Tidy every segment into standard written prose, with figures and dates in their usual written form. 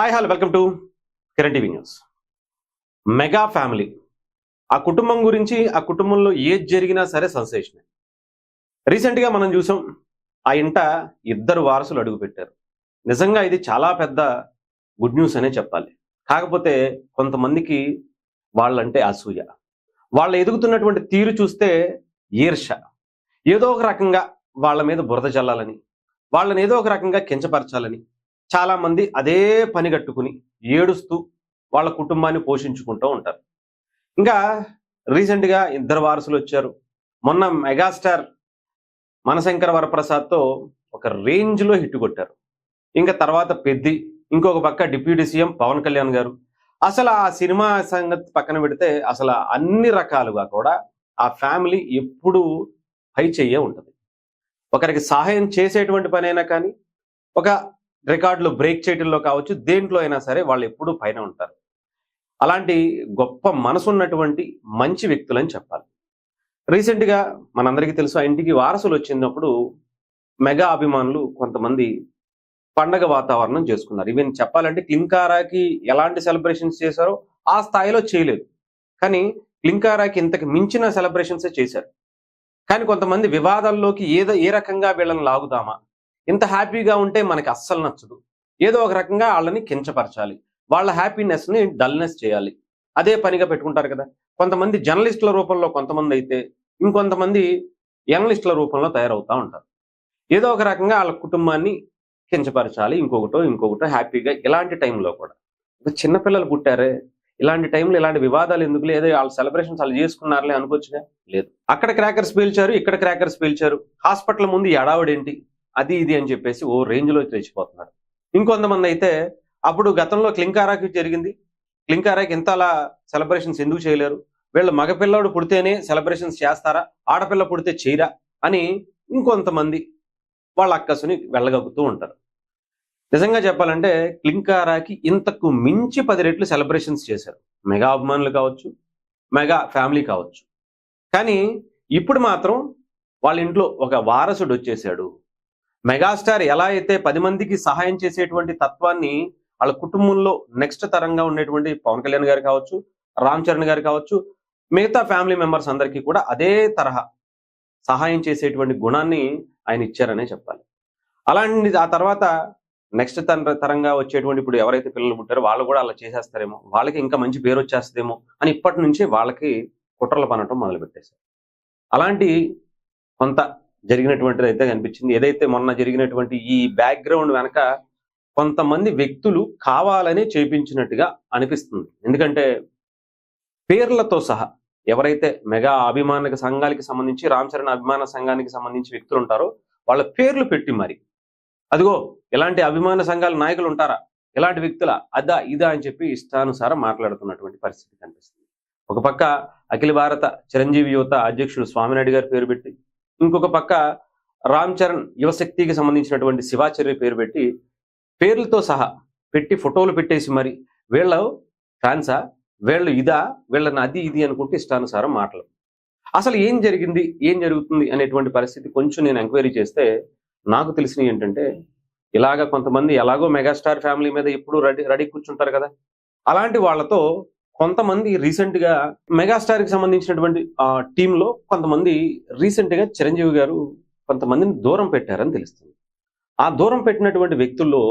Hi hello welcome to Kiran TV news. Mega family, ఆ కుటుంబం గురించి, ఆ కుటుంబంలో ఏది జరిగినా సరే సెన్సేషన్. రీసెంట్గా మనం చూసాం, ఆ ఇంట ఇద్దరు వారసులు అడుగుపెట్టారు. నిజంగా ఇది చాలా పెద్ద గుడ్ న్యూస్ అనే చెప్పాలి. కాకపోతే కొంతమందికి వాళ్ళంటే అసూయ, వాళ్ళు ఎదుగుతున్నటువంటి తీరు చూస్తే ఈర్ష, ఏదో ఒక రకంగా వాళ్ళ మీద బురద జల్లాలని, వాళ్ళని ఏదో ఒక రకంగా కించపరచాలని చాలామంది అదే పని కట్టుకుని ఏడుస్తూ వాళ్ళ కుటుంబాన్ని పోషించుకుంటూ ఉంటారు. ఇంకా రీసెంట్గా ఇద్దరు వారసులు వచ్చారు. మొన్న మెగాస్టార్ మనశంకర వరప్రసాద్తో ఒక రేంజ్లో హిట్ కొట్టారు. ఇంకా తర్వాత పెద్ది, ఇంకొక పక్క డిప్యూటీ సీఎం పవన్ కళ్యాణ్ గారు. అసలు ఆ సినిమా సంగతి పక్కన పెడితే అసలు అన్ని రకాలుగా కూడా ఆ ఫ్యామిలీ ఎప్పుడూ పై చెయ్యే ఉంటుంది. ఒకరికి సహాయం చేసేటువంటి పనైనా కానీ, ఒక రికార్డులు బ్రేక్ చేయడంలో కావచ్చు, దేంట్లో అయినా సరే వాళ్ళు ఎప్పుడూ పైన ఉంటారు. అలాంటి గొప్ప మనసున్నటువంటి మంచి వ్యక్తులని చెప్పాలి. రీసెంట్గా మనందరికీ తెలుసు, ఆ ఇంటికి వారసులు వచ్చినప్పుడు మెగా అభిమానులు కొంతమంది పండగ వాతావరణం చేసుకున్నారు. ఈవెన్ చెప్పాలంటే క్లింకారాకి ఎలాంటి సెలబ్రేషన్స్ చేశారో ఆ స్థాయిలో చేయలేదు, కానీ క్లింకారాకి ఇంతకు మించిన సెలబ్రేషన్సే చేశారు. కానీ కొంతమంది వివాదాల్లోకి ఏ రకంగా వీళ్ళని లాగుదామా, ఇంత హ్యాపీగా ఉంటే మనకి అస్సలు నచ్చదు, ఏదో ఒక రకంగా వాళ్ళని కించపరచాలి, వాళ్ళ హ్యాపీనెస్ని డల్నెస్ చేయాలి, అదే పనిగా పెట్టుకుంటారు కదా. కొంతమంది జర్నలిస్టుల రూపంలో కొంతమంది అయితే, ఇంకొంతమంది ఎనలిస్టుల రూపంలో తయారవుతూ ఉంటారు. ఏదో ఒక రకంగా వాళ్ళ కుటుంబాన్ని కించపరచాలి, ఇంకొకటో హ్యాపీగా. ఇలాంటి టైంలో కూడా చిన్నపిల్లలు పుట్టారే, ఇలాంటి టైంలో ఇలాంటి వివాదాలు ఎందుకు, లేదా వాళ్ళ సెలబ్రేషన్స్ వాళ్ళు చేసుకున్నారులే అనుకోవచ్చుగా. లేదు, అక్కడ క్రాకర్స్ పేల్చారు, ఇక్కడ క్రాకర్స్ పేల్చారు, హాస్పిటల్ ముందు ఎడావుడేంటి, అది ఇది అని చెప్పేసి ఓ రేంజ్లో తెచ్చిపోతున్నారు. ఇంకొంతమంది అయితే అప్పుడు గతంలో క్లింకారాకి జరిగింది, క్లింకారాకి ఇంత అలా సెలబ్రేషన్స్ ఎందుకు చేయలేరు, వీళ్ళు మగపిల్లాడు పుడితేనే సెలబ్రేషన్స్ చేస్తారా, ఆడపిల్ల పుడితే చేయరా అని ఇంకొంతమంది వాళ్ళ అక్కసుని వెళ్ళగక్కుతూ ఉంటారు. నిజంగా చెప్పాలంటే క్లింకారాకి ఇంతకు మించి 10 రెట్లు సెలబ్రేషన్స్ చేశారు మెగా అభిమానులు కావచ్చు, మెగా ఫ్యామిలీ కావచ్చు. కానీ ఇప్పుడు మాత్రం వాళ్ళ ఇంట్లో ఒక వారసుడు వచ్చేసాడు. మెగాస్టార్ ఎలా అయితే 10 మందికి సహాయం చేసేటువంటి తత్వాన్ని వాళ్ళ కుటుంబంలో నెక్స్ట్ తరంగా ఉండేటువంటి పవన్ కళ్యాణ్ గారు కావచ్చు, రామ్ చరణ్ గారు కావచ్చు, మిగతా ఫ్యామిలీ మెంబర్స్ అందరికీ కూడా అదే తరహా సహాయం చేసేటువంటి గుణాన్ని ఆయన ఇచ్చారనే చెప్పాలి. అలాంటి ఆ తర్వాత నెక్స్ట్ తరంగా వచ్చేటువంటి ఇప్పుడు ఎవరైతే పిల్లలు పుట్టారో వాళ్ళు కూడా అలా చేసేస్తారేమో, వాళ్ళకి ఇంకా మంచి పేరు వచ్చేస్తుందేమో అని ఇప్పటి నుంచే వాళ్ళకి కుట్రలు పనటం మొదలుపెట్టేశారు. అలాంటి కొంత జరిగినటువంటిది అయితే కనిపించింది. ఏదైతే మొన్న జరిగినటువంటి ఈ బ్యాక్గ్రౌండ్ వెనక కొంతమంది వ్యక్తులు కావాలని చేపించినట్టుగా అనిపిస్తుంది. ఎందుకంటే పేర్లతో సహా ఎవరైతే మెగా అభిమాన సంఘానికి సంబంధించి, రామ్ చరణ్ అభిమాన సంఘానికి సంబంధించి వ్యక్తులు ఉంటారో వాళ్ళ పేర్లు పెట్టి మరి, అదిగో ఇలాంటి అభిమాన సంఘాల నాయకులు ఉంటారా, ఇలాంటి వ్యక్తుల అదా ఇదా అని చెప్పి ఇష్టానుసారం మాట్లాడుతున్నటువంటి పరిస్థితి కనిపిస్తుంది. ఒక పక్క అఖిల భారత చిరంజీవి యువత అధ్యక్షుడు స్వామినాయుడు గారి పేరు పెట్టి, ఇంకొక పక్క రామ్ చరణ్ యువశక్తికి సంబంధించినటువంటి శివాచర్య పేరు పెట్టి, పేర్లతో సహా పెట్టి ఫోటోలు పెట్టేసి మరి వీళ్ళ ఫ్యాన్సా, వీళ్ళు ఇదా, వీళ్ళని అది ఇది అనుకుంటే ఇష్టానుసారం మాటలు. అసలు ఏం జరిగింది, ఏం జరుగుతుంది అనేటువంటి పరిస్థితి కొంచెం నేను ఎంక్వైరీ చేస్తే నాకు తెలిసినవి ఏంటంటే, ఇలాగ కొంతమంది ఎలాగో మెగాస్టార్ ఫ్యామిలీ మీద ఎప్పుడు రెడీ కూర్చుంటారు కదా, అలాంటి వాళ్ళతో కొంతమంది రీసెంట్గా మెగాస్టార్కి సంబంధించినటువంటి టీంలో కొంతమంది రీసెంట్గా చిరంజీవి గారు కొంతమందిని దూరం పెట్టారని తెలుస్తుంది. ఆ దూరం పెట్టినటువంటి వ్యక్తుల్లో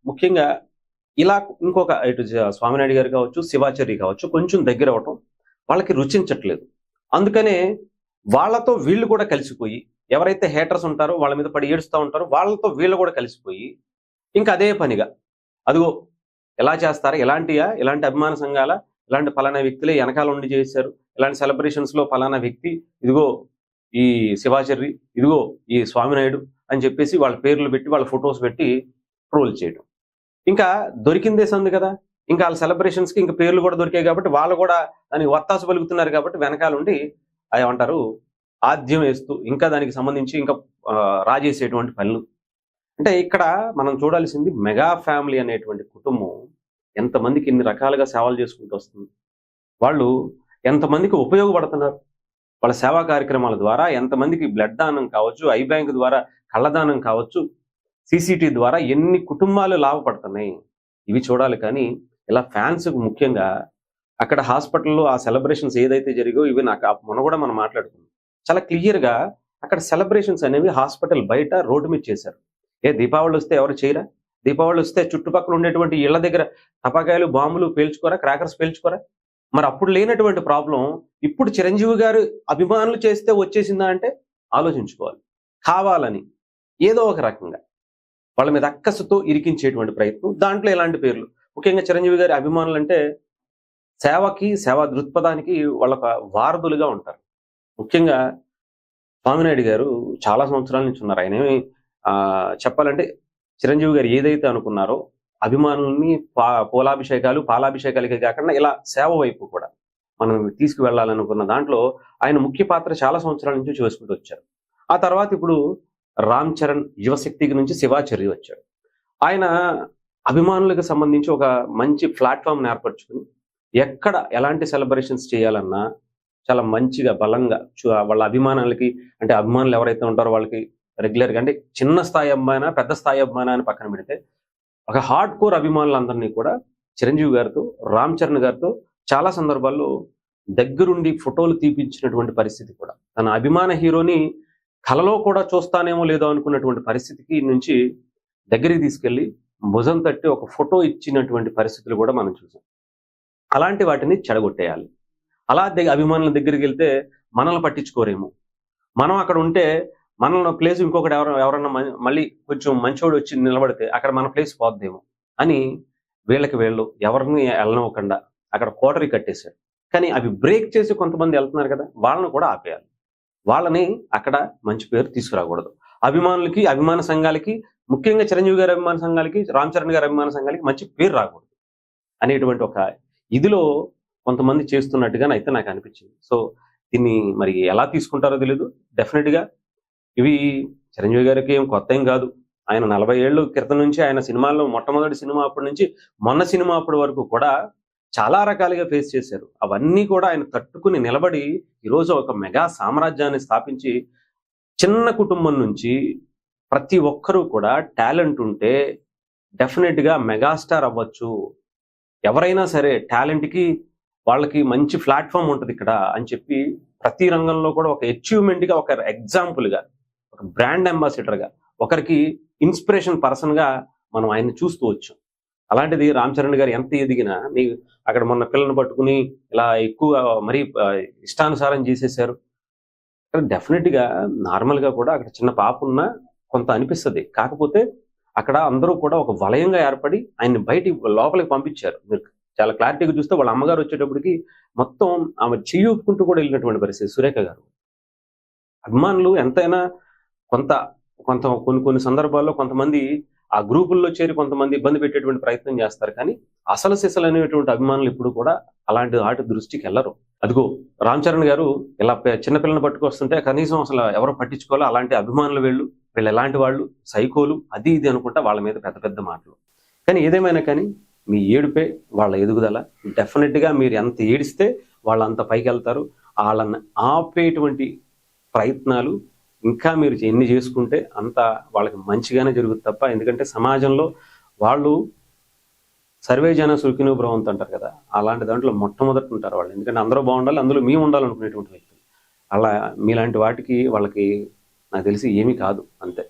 ముఖ్యంగా ఇలా ఇంకొక ఇటు స్వామినాయుడు గారు కావచ్చు, శివాచారి కావచ్చు, కొంచెం దగ్గర అవటం వాళ్ళకి రుచించట్లేదు. అందుకనే వాళ్ళతో వీళ్ళు కూడా కలిసిపోయి, ఎవరైతే హేటర్స్ ఉంటారో వాళ్ళ మీద పడి ఏడుస్తూ ఉంటారో వాళ్ళతో వీళ్ళు కూడా కలిసిపోయి ఇంకా అదే పనిగా, అదిగో ఎలా చేస్తారా, ఇలాంటి అభిమాన సంఘాల, ఇలాంటి ఫలానా వ్యక్తులే వెనకాల ఉండి చేశారు, ఇలాంటి సెలబ్రేషన్స్లో ఫలానా వ్యక్తి, ఇదిగో ఈ శివాచర్రి, ఇదిగో ఈ స్వామినాయుడు అని చెప్పేసి వాళ్ళ పేర్లు పెట్టి, వాళ్ళ ఫొటోస్ పెట్టి ట్రోల్ చేయడం. ఇంకా దొరికిందే సంది కదా, ఇంకా వాళ్ళ సెలబ్రేషన్స్కి ఇంకా పేర్లు కూడా దొరికాయి కాబట్టి వాళ్ళు కూడా దానికి వత్తాసు పలుకుతున్నారు కాబట్టి వెనకాల ఉండి ఏమంటారు ఆద్యం వేస్తూ ఇంకా దానికి సంబంధించి ఇంకా రాజేసేటువంటి పనులు. అంటే ఇక్కడ మనం చూడాల్సింది మెగా ఫ్యామిలీ అనేటువంటి కుటుంబం ఎంతమందికి ఇన్ని రకాలుగా సేవలు చేసుకుంటూ వస్తుంది, వాళ్ళు ఎంతమందికి ఉపయోగపడుతున్నారు, వాళ్ళ సేవా కార్యక్రమాల ద్వారా ఎంతమందికి బ్లడ్ దానం కావచ్చు, ఐ బ్యాంక్ ద్వారా కళ్ళదానం కావచ్చు, సిసిటి ద్వారా ఎన్ని కుటుంబాలు లాభపడుతున్నాయి. ఇవి చూడాలి. కానీ ఇలా ఫ్యాన్స్‌కు ముఖ్యంగా అక్కడ హాస్పిటల్‌లో ఆ సెలబ్రేషన్స్ ఏదైతే జరిగాయో ఇవి నాకు మొన్న కూడా మనం మాట్లాడుకున్నాం. చాలా క్లియర్‌గా అక్కడ సెలబ్రేషన్స్ అనేవి హాస్పిటల్ బయట రోడ్డు మీద చేశారు. దీపావళొస్తే ఎవరు చేయరా? దీపావళొస్తే చుట్టుపక్కల ఉండేటువంటి ఇళ్ళ దగ్గర టపాకాయలు, బాంబులు పేల్చుకోరా? క్రాకర్స్ పేల్చుకోరా? మరి అప్పుడు లేనటువంటి ప్రాబ్లమ్ ఇప్పుడు చిరంజీవి గారు అభిమానులు చేస్తే వచ్చేసిందా అంటే ఆలోచించుకోవాలి. కావాలని ఏదో ఒక రకంగా వాళ్ళ మీద అక్కసుతో ఇరికించేటువంటి ప్రయత్నం. దాంట్లో ఎలాంటి పేర్లు ముఖ్యంగా చిరంజీవి గారి అభిమానులంటే సేవకి, సేవా దృక్పథానికి వాళ్ళొక వారధులుగా ఉంటారు. ముఖ్యంగా స్వామినాయుడు గారు చాలా సంవత్సరాల నుంచి ఉన్నారు. ఆయనేమి చెప్పాలంటే చిరంజీవి గారు ఏదైతే అనుకున్నారో అభిమానుల్ని పూలాభిషేకాలు, పాలాభిషేకాలకే కాకుండా ఇలా సేవ వైపు కూడా మనం తీసుకువెళ్ళాలనుకున్న దాంట్లో ఆయన ముఖ్య పాత్ర చాలా సంవత్సరాల నుంచి చేసుకుంటూ వచ్చారు. ఆ తర్వాత ఇప్పుడు రామ్ చరణ్ యువశక్తికి నుంచి శివాచర్య వచ్చాడు. ఆయన అభిమానులకు సంబంధించి ఒక మంచి ప్లాట్‌ఫార్మ్‌ని ఏర్పరచుకొని ఎక్కడ ఎలాంటి సెలబ్రేషన్స్ చేయాలన్నా చాలా మంచిగా బలంగా వాళ్ళ అభిమానులకి అంటే అభిమానులు ఎవరైతే ఉంటారో వాళ్ళకి రెగ్యులర్‌గా అంటే చిన్న స్థాయి అభిమానా, పెద్ద స్థాయి అభిమానా అని పక్కన పెడితే ఒక హార్డ్ కోర్ అభిమానులందరినీ కూడా చిరంజీవి గారితో, రామ్ చరణ్ గారితో చాలా సందర్భాల్లో దగ్గరుండి ఫోటోలు తీపించినటువంటి పరిస్థితి కూడా. తన అభిమాన హీరోని కలలో కూడా చూస్తానేమో లేదో అనుకున్నటువంటి పరిస్థితికి నుంచి దగ్గరికి తీసుకెళ్ళి భుజం తట్టి ఒక ఫోటో ఇచ్చినటువంటి పరిస్థితులు కూడా మనం చూసాం. అలాంటి వాటిని చెడగొట్టేయాలి. అలా అభిమానుల దగ్గరికి వెళ్తే మనల్ని పట్టించుకోరేమో. మనం అక్కడ ఉంటే మనల్ని ప్లేస్ ఇంకొకటి ఎవరన్నా మళ్ళీ కొంచెం మంచోడు వచ్చి నిలబడితే అక్కడ మన ప్లేస్ పోద్దేమో అని వీళ్ళు ఎవరిని వెళ్ళనివ్వకుండా అక్కడ కోటరీ కట్టేశారు. కానీ అవి బ్రేక్ చేసి కొంతమంది వెళ్తున్నారు కదా, వాళ్ళని కూడా ఆపేయాలి. వాళ్ళని అక్కడ మంచి పేరు తీసుకురాకూడదు. అభిమానులకి, అభిమాన సంఘాలకి, ముఖ్యంగా చిరంజీవి గారి అభిమాన సంఘాలకి, రామ్ చరణ్ గారి అభిమాన సంఘాలకి మంచి పేరు రాకూడదు అనేటువంటి ఒక ఇదిలో కొంతమంది చేస్తున్నట్టుగానైతే నాకు అనిపించింది. సో దీన్ని మరి ఎలా తీసుకుంటారో తెలీదు. డెఫినెట్‌గా ఇవి చిరంజీవి గారికి ఏం కొత్త ఏం కాదు. ఆయన 40 ఏళ్ళు క్రితం నుంచి ఆయన సినిమాల్లో మొట్టమొదటి సినిమా అప్పటి నుంచి మొన్న సినిమా అప్పటి వరకు కూడా చాలా రకాలుగా ఫేస్ చేశారు. అవన్నీ కూడా ఆయన తట్టుకుని నిలబడి ఈరోజు ఒక మెగా సామ్రాజ్యాన్ని స్థాపించి చిన్న కుటుంబం నుంచి ప్రతి ఒక్కరూ కూడా టాలెంట్ ఉంటే డెఫినెట్‌గా మెగాస్టార్ అవ్వచ్చు. ఎవరైనా సరే టాలెంట్‌కి వాళ్ళకి మంచి ప్లాట్‌ఫార్మ్ ఉంటదిక్కడ అని చెప్పి ప్రతి రంగంలో కూడా ఒక అచీవ్‌మెంట్‌గా, ఒక ఎగ్జాంపుల్‌గా, ఒక బ్రాండ్ అంబాసిడర్‌గా, ఒకరికి ఇన్స్పిరేషన్ పర్సన్‌గా మనం ఆయన్ని చూస్తూ వచ్చాం. అలాంటిది రామ్ చరణ్ గారు ఎంత ఎదిగినా అక్కడ మొన్న పిల్లని పట్టుకుని ఇలా ఎక్కువ మరీ ఇష్టానుసారం చేసేశారు. డెఫినెట్‌గా నార్మల్‌గా కూడా అక్కడ చిన్న పాప ఉన్నా కొంత అనిపిస్తది. కాకపోతే అక్కడ అందరూ కూడా ఒక వలయంగా ఏర్పడి ఆయన్ని లోపలికి పంపించారు. మీరు చాలా క్లారిటీగా చూస్తే వాళ్ళ అమ్మగారు వచ్చేటప్పటికి మొత్తం ఆమె చెయ్యి ఊపుకుంటూ కూడా వెళ్ళినటువంటి పరిస్థితి సురేఖ గారు. అభిమానులు ఎంతైనా కొన్ని సందర్భాల్లో కొంతమంది ఆ గ్రూపుల్లో చేరి కొంతమంది ఇబ్బంది పెట్టేటువంటి ప్రయత్నం చేస్తారు. కానీ అసలు సిసలు అనేటువంటి అభిమానులు ఇప్పుడు కూడా అలాంటి వాటి దృష్టికి వెళ్ళరు. అదిగో రామ్ చరణ్ గారు ఇలా చిన్నపిల్లని పట్టుకొస్తుంటే కనీసం అసలు ఎవరు పట్టించుకోవాలి. అలాంటి అభిమానులు వీళ్ళు ఎలాంటి వాళ్ళు, సైకోలు, అది ఇది అనుకుంటా వాళ్ళ మీద పెద్ద పెద్ద మాటలు. కానీ ఏదేమైనా కానీ మీ ఏడుపే వాళ్ళ ఎదుగుదల. డెఫినెట్‌గా మీరు ఎంత ఏడిస్తే వాళ్ళు అంత పైకి వెళ్తారు. వాళ్ళని ఆపేటువంటి ప్రయత్నాలు ఇంకా మీరు ఎన్ని చేసుకుంటే అంత వాళ్ళకి మంచిగానే జరుగుతుంది తప్ప, ఎందుకంటే సమాజంలో వాళ్ళు సర్వే జన సుఖినో భవంతు అంటారు కదా, అలాంటి దాంట్లో మొట్టమొదటి ఉంటారు వాళ్ళు. ఎందుకంటే అందరూ బాగుండాలి, అందులో మేము ఉండాలనుకునేటువంటి వ్యక్తులు. అలా మీలాంటి వాటికి వాళ్ళకి నాకు తెలిసి ఏమీ కాదు అంతే.